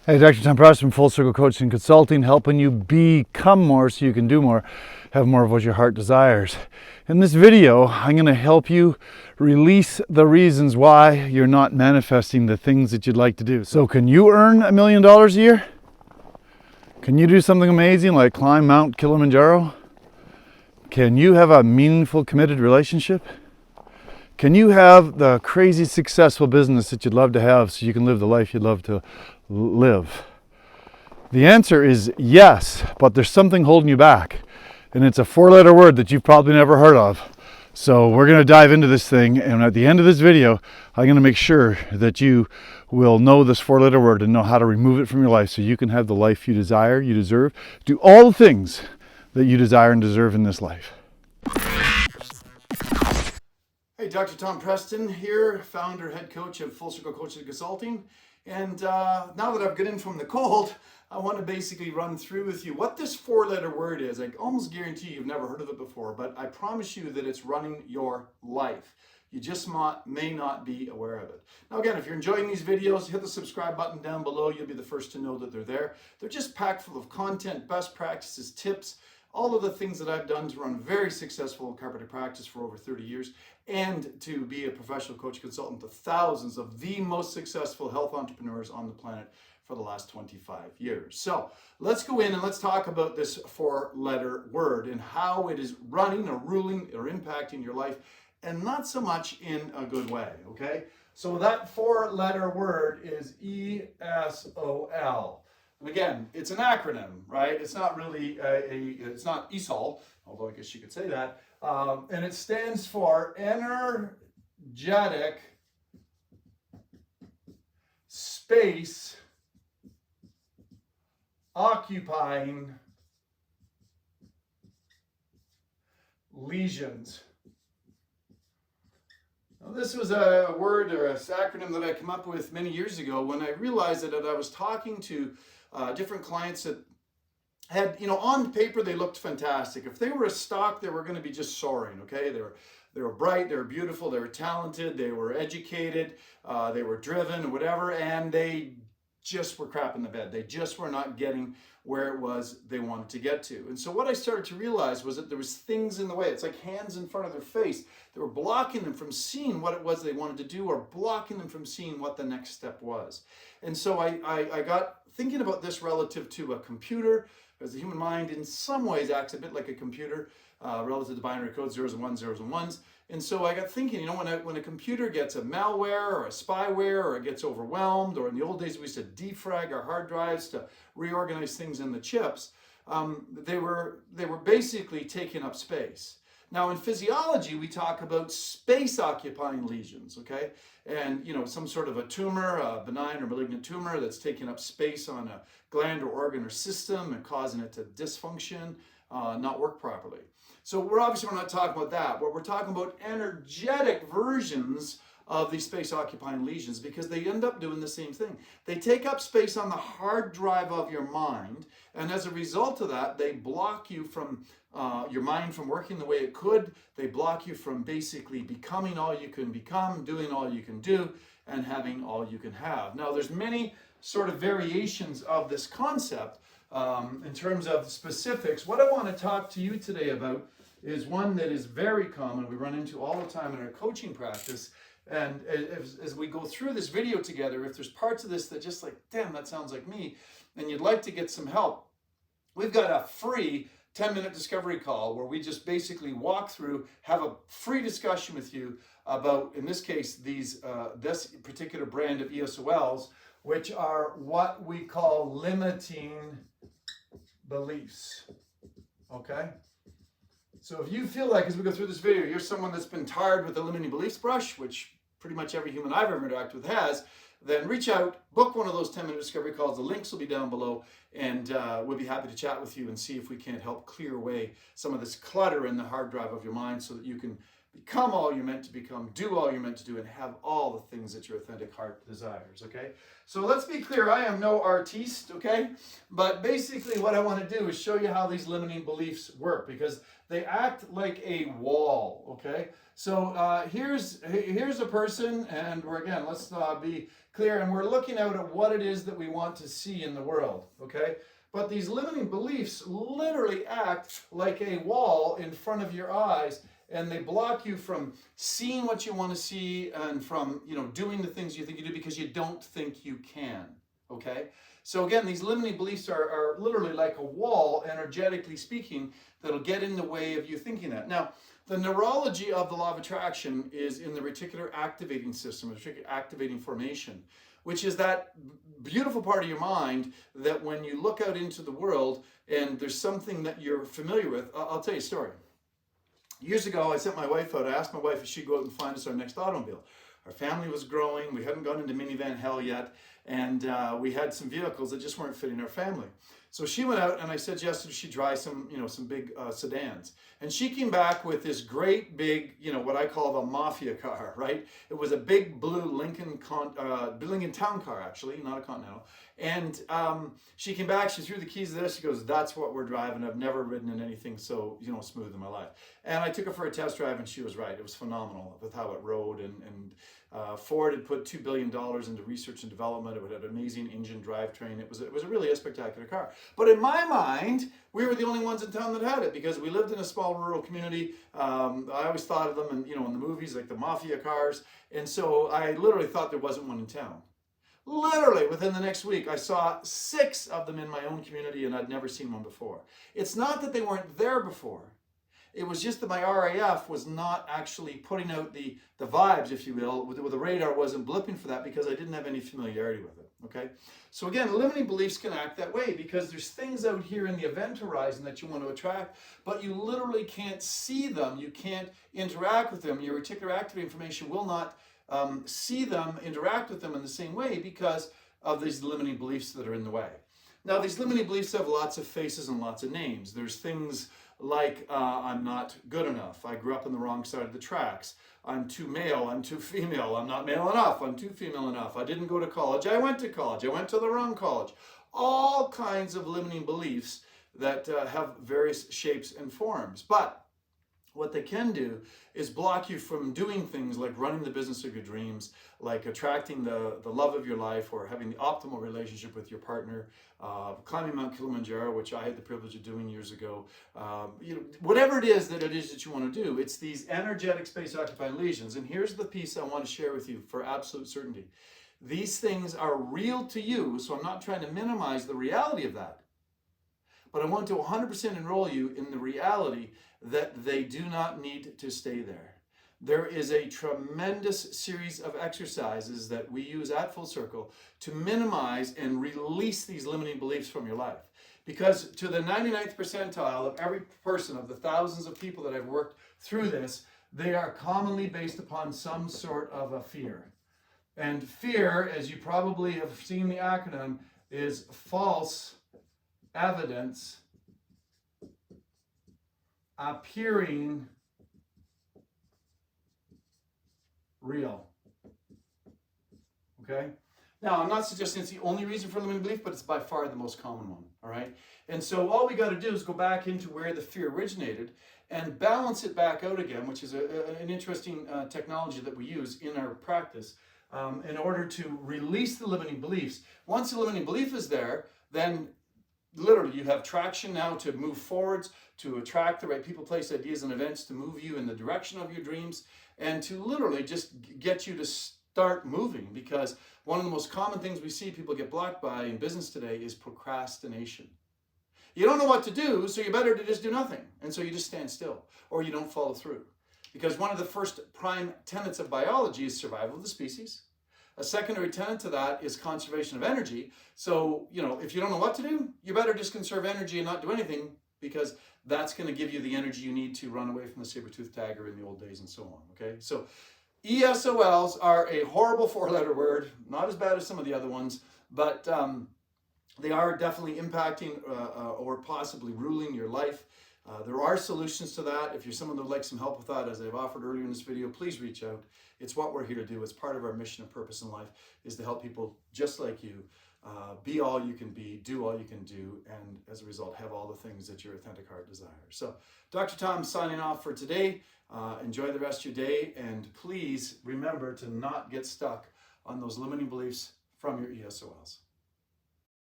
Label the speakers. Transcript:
Speaker 1: Hey, Dr. Tom Preston, Full Circle Coaching and Consulting, helping you become more so you can do more, have more of what your heart desires. In this video, I'm going to help you release the reasons why you're not manifesting the things that you'd like to do. So can you earn $1 million a year? Can you do something amazing like climb Mount Kilimanjaro? Can you have a meaningful, committed relationship? Can you have the crazy successful business that you'd love to have so you can live the life you'd love to live? The answer is yes, but there's something holding you back. And it's a 4-letter word that you've probably never heard of. So we're going to dive into this thing, and at the end of this video, I'm going to make sure that you will know this 4-letter word and know how to remove it from your life so you can have the life you desire, you deserve, do all the things that you desire and deserve in this life. Hey, Dr. Tom Preston here, founder, head coach of Full Circle Coaching and Consulting. And now that I've gotten in from the cold, I want to basically run through with you what this 4-letter word is. I almost guarantee you've never heard of it before, but I promise you that it's running your life. You just may not be aware of it. Now again, if you're enjoying these videos, hit the subscribe button down below. You'll be the first to know that they're there. They're just packed full of content, best practices, tips, all of the things that I've done to run very successful chiropractic practice for over 30 years and to be a professional coach consultant to thousands of the most successful health entrepreneurs on the planet for the last 25 years. So let's go in and let's talk about this 4-letter word and how it is running or ruling or impacting your life, and not so much in a good way, okay? So that 4-letter word is ESOL. And again, it's an acronym, right? It's not really it's not ESOL, although I guess you could say that. And it stands for Energetic Space Occupying Lesions. Now, this was a word or an acronym that I came up with many years ago when I realized that I was talking to different clients that had, on paper they looked fantastic. If they were a stock, they were going to be just soaring, okay? They were bright, they were beautiful, they were talented, they were educated, they were driven, whatever, and they just were crap in the bed. They just were not getting where it was they wanted to get to. And so what I started to realize was that there was things in the way. It's like hands in front of their face. They were blocking them from seeing what it was they wanted to do, or blocking them from seeing what the next step was. And so I got thinking about this relative to a computer, because the human mind in some ways acts a bit like a computer, relative to binary code, zeros and ones, zeros and ones. And so I got thinking, when a computer gets a malware or a spyware, or it gets overwhelmed, or in the old days we used to defrag our hard drives to reorganize things in the chips, they were basically taking up space. Now in physiology, we talk about space occupying lesions, okay? And some sort of a tumor, a benign or malignant tumor that's taking up space on a gland or organ or system and causing it to dysfunction, not work properly. So we're not talking about that, but we're talking about energetic versions of these space occupying lesions, because they end up doing the same thing. They take up space on the hard drive of your mind, and as a result of that, they block you from your mind from working the way it could. They block you from basically becoming all you can become, doing all you can do, and having all you can have. Now, there's many sort of variations of this concept. In terms of specifics, what I want to talk to you today about is one that is very common, we run into all the time in our coaching practice. And as we go through this video together, if there's parts of this that just like, damn, that sounds like me, and you'd like to get some help, we've got a free 10-minute discovery call where we just basically walk through, have a free discussion with you about, in this case, this particular brand of ESOLs, which are what we call limiting beliefs, okay? So if you feel like, as we go through this video, you're someone that's been tired with the limiting beliefs brush, which pretty much every human I've ever interacted with has, then reach out, book one of those 10-minute discovery calls. The links will be down below, and we'll be happy to chat with you and see if we can't help clear away some of this clutter in the hard drive of your mind so that you can become all you're meant to become, do all you're meant to do, and have all the things that your authentic heart desires, okay? So let's be clear, I am no artiste, okay? But basically what I want to do is show you how these limiting beliefs work, because they act like a wall, okay? So here's a person, and we're again, let's be clear, and we're looking out at what it is that we want to see in the world, okay? But these limiting beliefs literally act like a wall in front of your eyes, and they block you from seeing what you want to see and from, doing the things you think you do because you don't think you can, okay? So again, these limiting beliefs are literally like a wall, energetically speaking, that'll get in the way of you thinking that. Now, the neurology of the law of attraction is in the reticular activating system, reticular activating formation, which is that beautiful part of your mind that when you look out into the world and there's something that you're familiar with. I'll tell you a story. Years ago, I sent my wife out. I asked my wife if she'd go out and find us our next automobile. Our family was growing. We hadn't gone into minivan hell yet. And we had some vehicles that just weren't fitting our family. So she went out and I suggested she try some big sedans. And she came back with this great big, what I call the mafia car, right? It was a big blue Lincoln town car, actually, not a Continental. And she came back, she threw the keys to this, she goes, that's what we're driving. I've never ridden in anything so, smooth in my life. And I took her for a test drive and she was right. It was phenomenal with how it rode. And Ford had put $2 billion into research and development. It had an amazing engine drivetrain. It was really a spectacular car. But in my mind, we were the only ones in town that had it because we lived in a small rural community. I always thought of them in the movies, like the mafia cars. And so I literally thought there wasn't one in town. Literally within the next week, I saw 6 of them in my own community and I'd never seen one before. It's not that they weren't there before. It was just that my RAF was not actually putting out the vibes, if you will, with the radar wasn't blipping for that because I didn't have any familiarity with it, okay? So again, limiting beliefs can act that way because there's things out here in the event horizon that you want to attract, but you literally can't see them, you can't interact with them. Your reticular activating information will not see them, interact with them in the same way because of these limiting beliefs that are in the way. Now, these limiting beliefs have lots of faces and lots of names. There's things like I'm not good enough. I grew up on the wrong side of the tracks. I'm too male. I'm too female. I'm not male enough. I'm too female enough. I didn't go to college. I went to college. I went to the wrong college. All kinds of limiting beliefs that have various shapes and forms. But what they can do is block you from doing things like running the business of your dreams, like attracting the love of your life or having the optimal relationship with your partner, climbing Mount Kilimanjaro, which I had the privilege of doing years ago. Whatever it is that you want to do, it's these energetic space occupying lesions. And here's the piece I want to share with you for absolute certainty. These things are real to you, so I'm not trying to minimize the reality of that. But I want to 100% enroll you in the reality that they do not need to stay there. There is a tremendous series of exercises that we use at Full Circle to minimize and release these limiting beliefs from your life. Because to the 99th percentile of every person, of the thousands of people that I've worked through this, they are commonly based upon some sort of a fear. And fear, as you probably have seen the acronym, is false evidence appearing real. Okay? Now, I'm not suggesting it's the only reason for limiting belief, but it's by far the most common one. All right? And so all we got to do is go back into where the fear originated and balance it back out again, which is an interesting technology that we use in our practice in order to release the limiting beliefs. Once the limiting belief is there, then literally you have traction now to move forwards, to attract the right people, place, ideas, and events to move you in the direction of your dreams, and to literally just get you to start moving. Because one of the most common things we see people get blocked by in business today is procrastination. You don't know what to do, so you better to just do nothing. And so you just stand still, or you don't follow through. Because one of the first prime tenets of biology is survival of the species. A secondary tenet to that is conservation of energy. So, if you don't know what to do, you better just conserve energy and not do anything, because that's going to give you the energy you need to run away from the saber-toothed tiger in the old days and so on, okay? So ESOLs are a horrible 4-letter word, not as bad as some of the other ones, but they are definitely impacting or possibly ruling your life. There are solutions to that. If you're someone that would like some help with that, as I've offered earlier in this video, please reach out. It's what we're here to do. It's part of our mission and purpose in life, is to help people just like you be all you can be, do all you can do, and as a result, have all the things that your authentic heart desires. So, Dr. Tom signing off for today. Enjoy the rest of your day, and please remember to not get stuck on those limiting beliefs from your ESOLs.